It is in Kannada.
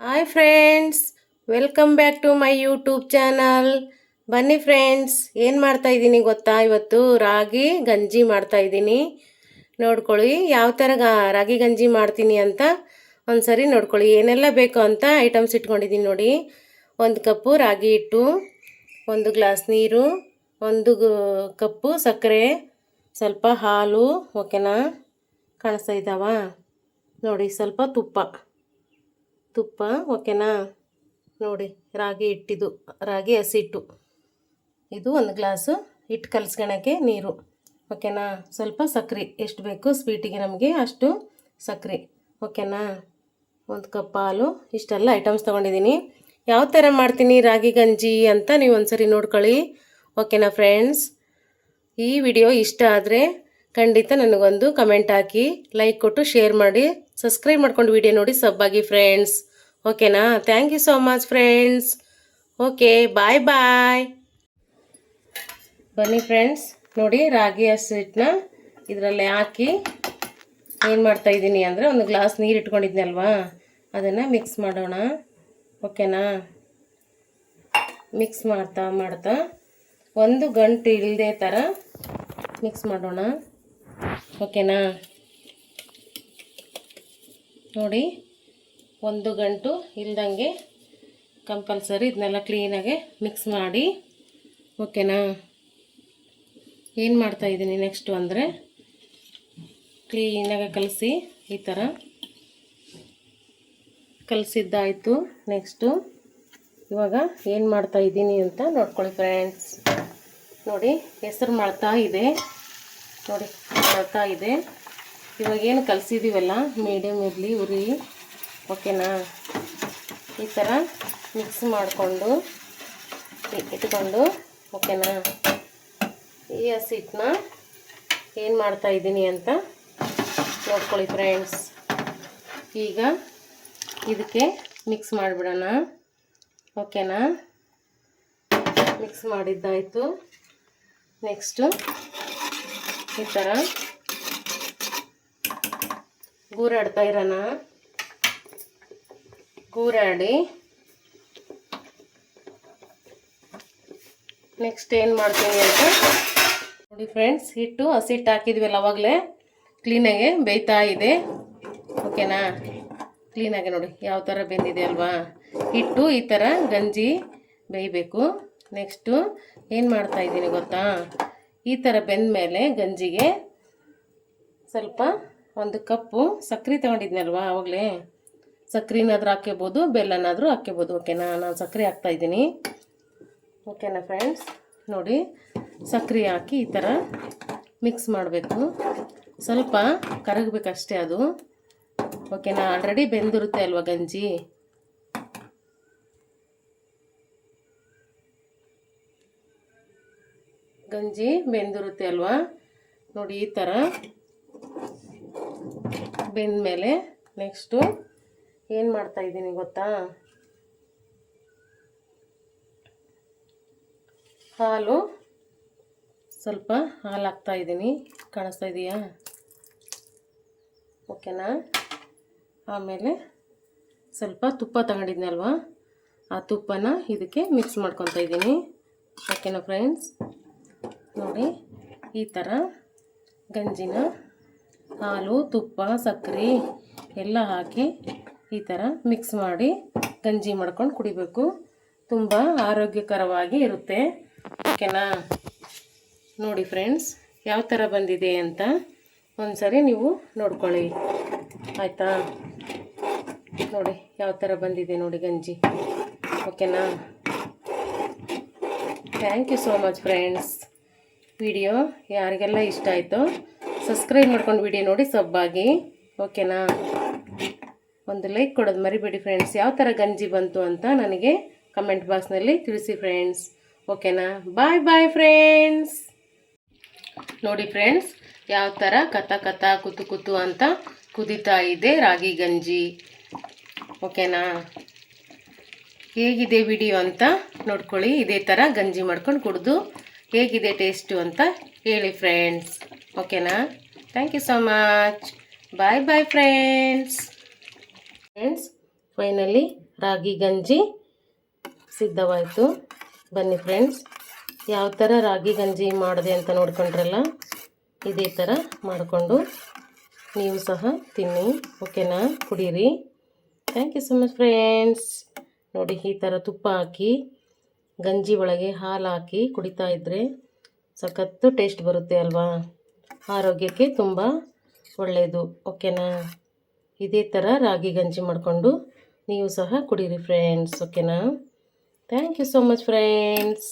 Hi friends, welcome back to my YouTube channel. ಬನ್ನಿ ಫ್ರೆಂಡ್ಸ್, ಏನು ಮಾಡ್ತಾ ಇದ್ದೀನಿ ಗೊತ್ತಾ? ಇವತ್ತು ರಾಗಿ ಗಂಜಿ ಮಾಡ್ತಾ ಇದ್ದೀನಿ. ನೋಡ್ಕೊಳ್ಳಿ ಯಾವ ಥರ ರಾಗಿ ಗಂಜಿ ಮಾಡ್ತೀನಿ ಅಂತ ಒಂದ್ಸರಿ ನೋಡ್ಕೊಳ್ಳಿ. ಏನೆಲ್ಲ ಬೇಕು ಅಂತ ಐಟಮ್ಸ್ ಇಟ್ಕೊಂಡಿದ್ದೀನಿ ನೋಡಿ. 1 ಕಪ್ಪು ರಾಗಿ ಹಿಟ್ಟು, 1 ಗ್ಲಾಸ್ ನೀರು, 1 ಕಪ್ಪು ಸಕ್ಕರೆ, ಸ್ವಲ್ಪ ಹಾಲು, ಓಕೆನಾ? ಕಾಣಿಸ್ತಾ ಇದ್ದಾವ ನೋಡಿ. ಸ್ವಲ್ಪ ತುಪ್ಪ ಓಕೆನಾ? ನೋಡಿ, ರಾಗಿ ಹಿಟ್ಟಿದು, ರಾಗಿ ಹಸಿಟ್ಟು ಇದು 1 ಗ್ಲಾಸು. ಹಿಟ್ಟು ಕಲಸ್ಕೊಳಕ್ಕೆ ನೀರು, ಓಕೆನಾ? ಸ್ವಲ್ಪ ಸಕ್ಕರೆ, ಎಷ್ಟು ಬೇಕು ಸ್ವೀಟಿಗೆ ನಮಗೆ ಅಷ್ಟು ಸಕ್ಕರೆ, ಓಕೆನಾ? 1 ಕಪ್ ಹಾಲು. ಇಷ್ಟೆಲ್ಲ ಐಟಮ್ಸ್ ತೊಗೊಂಡಿದ್ದೀನಿ. ಯಾವ ಥರ ಮಾಡ್ತೀನಿ ರಾಗಿ ಗಂಜಿ ಅಂತ ನೀವು ಒಂದ್ಸರಿ ನೋಡ್ಕೊಳ್ಳಿ, ಓಕೆನಾ ಫ್ರೆಂಡ್ಸ್? ಈ ವಿಡಿಯೋ ಇಷ್ಟ ಆದರೆ ಖಂಡಿತ ನನಗೊಂದು ಕಮೆಂಟ್ ಹಾಕಿ, ಲೈಕ್ ಕೊಟ್ಟು ಶೇರ್ ಮಾಡಿ, ಸಬ್ಸ್ಕ್ರೈಬ್ ಮಾಡ್ಕೊಂಡು ವಿಡಿಯೋ ನೋಡಿ ಸಬ್ಬಾಗಿ ಫ್ರೆಂಡ್ಸ್, ಓಕೆನಾ? Thank you so much friends. Okay, bye bye. ಬನ್ನಿ ಫ್ರೆಂಡ್ಸ್, ನೋಡಿ ರಾಗಿ ಹಸಿಟ್ಟನ್ನ ಇದರಲ್ಲಿ ಹಾಕಿ ಏನು ಮಾಡ್ತಾಯಿದ್ದೀನಿ ಅಂದರೆ 1 ಗ್ಲಾಸ್ ನೀರು ಇಟ್ಕೊಂಡಿದ್ನಿ ಅಲ್ವಾ, ಅದನ್ನು ಮಿಕ್ಸ್ ಮಾಡೋಣ, ಓಕೆನಾ? ಮಿಕ್ಸ್ ಮಾಡ್ತಾ 1 ಗಂಟೆ ಇಲ್ಲದೆ ಥರ ಮಿಕ್ಸ್ ಮಾಡೋಣ, ಓಕೆನಾ? ನೋಡಿ, 1 ಗಂಟು ಇಲ್ದಂಗೆ ಕಂಪಲ್ಸರಿ ಇದನ್ನೆಲ್ಲ ಕ್ಲೀನಾಗೆ ಮಿಕ್ಸ್ ಮಾಡಿ, ಓಕೆನಾ? ಏನು ಮಾಡ್ತಾಯಿದ್ದೀನಿ ನೆಕ್ಸ್ಟು ಅಂದರೆ ಕ್ಲೀನಾಗೆ ಕಲಸಿ, ಈ ಥರ ಕಲಸಿದ್ದಾಯಿತು. ನೆಕ್ಸ್ಟು ಇವಾಗ ಏನು ಮಾಡ್ತಾಯಿದ್ದೀನಿ ಅಂತ ನೋಡ್ಕೊಳ್ಳಿ ಫ್ರೆಂಡ್ಸ್. ನೋಡಿ, ಹೆಸರು ಮಾಡ್ತಾ ಇದೆ, ಇವಾಗ ಏನು ಕಲಸಿದ್ದೀವಲ್ಲ ಮೀಡಿಯಮ್ ಇರಲಿ ಉರಿ, ಓಕೆನಾ? ಈ ಥರ ಮಿಕ್ಸ್ ಮಾಡಿಕೊಂಡು ಇಟ್ಕೊಂಡು, ಓಕೆನಾ? ಈ ಹಸಿಟ್ಟನ್ನ ಏನು ಮಾಡ್ತಾಯಿದ್ದೀನಿ ಅಂತ ನೋಡ್ಕೊಳ್ಳಿ ಫ್ರೆಂಡ್ಸ್. ಈಗ ಇದಕ್ಕೆ ಮಿಕ್ಸ್ ಮಾಡಿಬಿಡೋಣ, ಓಕೆನಾ? ಮಿಕ್ಸ್ ಮಾಡಿದ್ದಾಯಿತು. ನೆಕ್ಸ್ಟು ಈ ಥರ ಗೂರಾಡ್ತಾ ಇರೋಣ. ಗೂರಾಡಿ ನೆಕ್ಸ್ಟ್ ಏನು ಮಾಡ್ತೀನಿ ಅಂತ ನೋಡಿ ಫ್ರೆಂಡ್ಸ್. ಹಿಟ್ಟು ಹಸಿಟ್ಟು ಹಾಕಿದ್ವಲ್ಲ ಅವಾಗಲೇ ಕ್ಲೀನಾಗೆ ಬೇಯ್ತಾ ಇದೆ, ಓಕೆನಾ? ಕ್ಲೀನಾಗೆ ನೋಡಿ ಯಾವ ಥರ ಬೆಂದಿದೆ ಅಲ್ವಾ. ಹಿಟ್ಟು ಈ ಥರ ಗಂಜಿ ಬೇಯಬೇಕು. ನೆಕ್ಸ್ಟು ಏನು ಮಾಡ್ತಾಯಿದ್ದೀನಿ ಗೊತ್ತಾ? ಈ ಥರ ಬೆಂದ ಮೇಲೆ ಗಂಜಿಗೆ ಸ್ವಲ್ಪ 1 ಕಪ್ಪು ಸಕ್ಕರೆ ತೊಗೊಂಡಿದ್ನಲ್ವಾ ಆವಾಗಲೇ, ಸಕ್ಕರೆನಾದ್ರೂ ಹಾಕ್ಕೋಬೋದು, ಬೆಲ್ಲನಾದರೂ ಹಾಕ್ಕೋಬೋದು, ಓಕೆನಾ? ನಾನು ಸಕ್ಕರೆ ಹಾಕ್ತಾಯಿದ್ದೀನಿ, ಓಕೆನಾ ಫ್ರೆಂಡ್ಸ್? ನೋಡಿ, ಸಕ್ಕರೆ ಹಾಕಿ ಈ ಥರ ಮಿಕ್ಸ್ ಮಾಡಬೇಕು. ಸ್ವಲ್ಪ ಕರಗಬೇಕಷ್ಟೇ ಅದು, ಓಕೆನಾ? ಆಲ್ರೆಡಿ ಬೆಂದಿರುತ್ತೆ ಅಲ್ವಾ ಗಂಜಿ. ಗಂಜಿ ಬೆಂದಿರುತ್ತೆ ಅಲ್ವಾ ನೋಡಿ. ಈ ಥರ ಬೆಂದಮೇಲೆ ನೆಕ್ಸ್ಟು ಏನು ಮಾಡ್ತಾಯಿದ್ದೀನಿ ಗೊತ್ತಾ? ಹಾಲು, ಸ್ವಲ್ಪ ಹಾಲು ಹಾಕ್ತಾಯಿದ್ದೀನಿ, ಕಾಣಿಸ್ತಾ ಇದೆಯಾ? ಓಕೆನಾ? ಆಮೇಲೆ ಸ್ವಲ್ಪ ತುಪ್ಪ ತಗೊಂಡಿದ್ನಲ್ವ, ಆ ತುಪ್ಪನ ಇದಕ್ಕೆ ಮಿಕ್ಸ್ ಮಾಡ್ಕೊತಾ ಇದ್ದೀನಿ, ಓಕೆನಾ ಫ್ರೆಂಡ್ಸ್? ನೋಡಿ, ಈ ಥರ ಗಂಜಿನ ಹಾಲು, ತುಪ್ಪ, ಸಕ್ಕರೆ ಎಲ್ಲ ಹಾಕಿ ಈ ಥರ ಮಿಕ್ಸ್ ಮಾಡಿ ಗಂಜಿ ಮಾಡ್ಕೊಂಡು ಕುಡಿಬೇಕು. ತುಂಬ ಆರೋಗ್ಯಕರವಾಗಿ ಇರುತ್ತೆ, ಓಕೆನಾ? ನೋಡಿ ಫ್ರೆಂಡ್ಸ್, ಯಾವ ಥರ ಬಂದಿದೆ ಅಂತ ಒಂದ್ಸರಿ ನೀವು ನೋಡ್ಕೊಳ್ಳಿ, ಆಯಿತಾ? ನೋಡಿ ಯಾವ ಥರ ಬಂದಿದೆ ನೋಡಿ ಗಂಜಿ, ಓಕೆನಾ? Thank you so much friends. Video ಯಾರಿಗೆಲ್ಲ ಇಷ್ಟ ಆಯಿತೋ ಸಬ್ಸ್ಕ್ರೈಬ್ ಮಾಡ್ಕೊಂಡು ವಿಡಿಯೋ ನೋಡಿ ಸಬ್ಬಾಗಿ, ಓಕೆನಾ? ಒಂದು ಲೈಕ್ ಕೊಡೋದು ಮರಿಬೇಡಿ ಫ್ರೆಂಡ್ಸ್. ಯಾವ ಥರ ಗಂಜಿ ಬಂತು ಅಂತ ನನಗೆ ಕಮೆಂಟ್ ಬಾಕ್ಸ್ನಲ್ಲಿ ತಿಳಿಸಿ ಫ್ರೆಂಡ್ಸ್, ಓಕೆನಾ? ಬಾಯ್ ಬಾಯ್ ಫ್ರೆಂಡ್ಸ್. ನೋಡಿ ಫ್ರೆಂಡ್ಸ್, ಯಾವ ಥರ ಕತ ಕುತು ಅಂತ ಕುದೀತಾ ಇದೆ ರಾಗಿ ಗಂಜಿ, ಓಕೆನಾ? ಹೇಗಿದೆ ವಿಡಿಯೋ ಅಂತ ನೋಡ್ಕೊಳ್ಳಿ. ಇದೇ ಥರ ಗಂಜಿ ಮಾಡ್ಕೊಂಡು ಕುಡಿದು ಹೇಗಿದೆ ಟೇಸ್ಟು ಅಂತ ಹೇಳಿ ಫ್ರೆಂಡ್ಸ್, ಓಕೆನಾ? Thank you so much. Bye bye friends. Finally ರಾಗಿ ಗಂಜಿ ಸಿದ್ಧವಾಯಿತು. ಬನ್ನಿ ಫ್ರೆಂಡ್ಸ್, ಯಾವ ಥರ ರಾಗಿ ಗಂಜಿ ಮಾಡಿದೆ ಅಂತ ನೋಡ್ಕೊಂಡ್ರಲ್ಲ, ಇದೇ ಥರ ಮಾಡಿಕೊಂಡು ನೀವು ಸಹ ತಿನ್ನಿ, ಓಕೆನಾ? ಕುಡೀರಿ. Thank you so much friends. ನೋಡಿ, ಈ ಥರ ತುಪ್ಪ ಹಾಕಿ ಗಂಜಿ ಒಳಗೆ ಹಾಲು ಹಾಕಿ ಕುಡಿತಾ ಇದ್ದರೆ ಸಖತ್ತು ಟೇಸ್ಟ್ ಬರುತ್ತೆ ಅಲ್ವಾ? ಆರೋಗ್ಯಕ್ಕೆ ತುಂಬ ಒಳ್ಳೆಯದು, ಓಕೆನಾ? ಇದೇ ಥರ ರಾಗಿ ಗಂಜಿ ಮಾಡಿಕೊಂಡು ನೀವು ಸಹ ಕುಡೀರಿ ಫ್ರೆಂಡ್ಸ್, ಓಕೆನಾ? Thank you so much friends.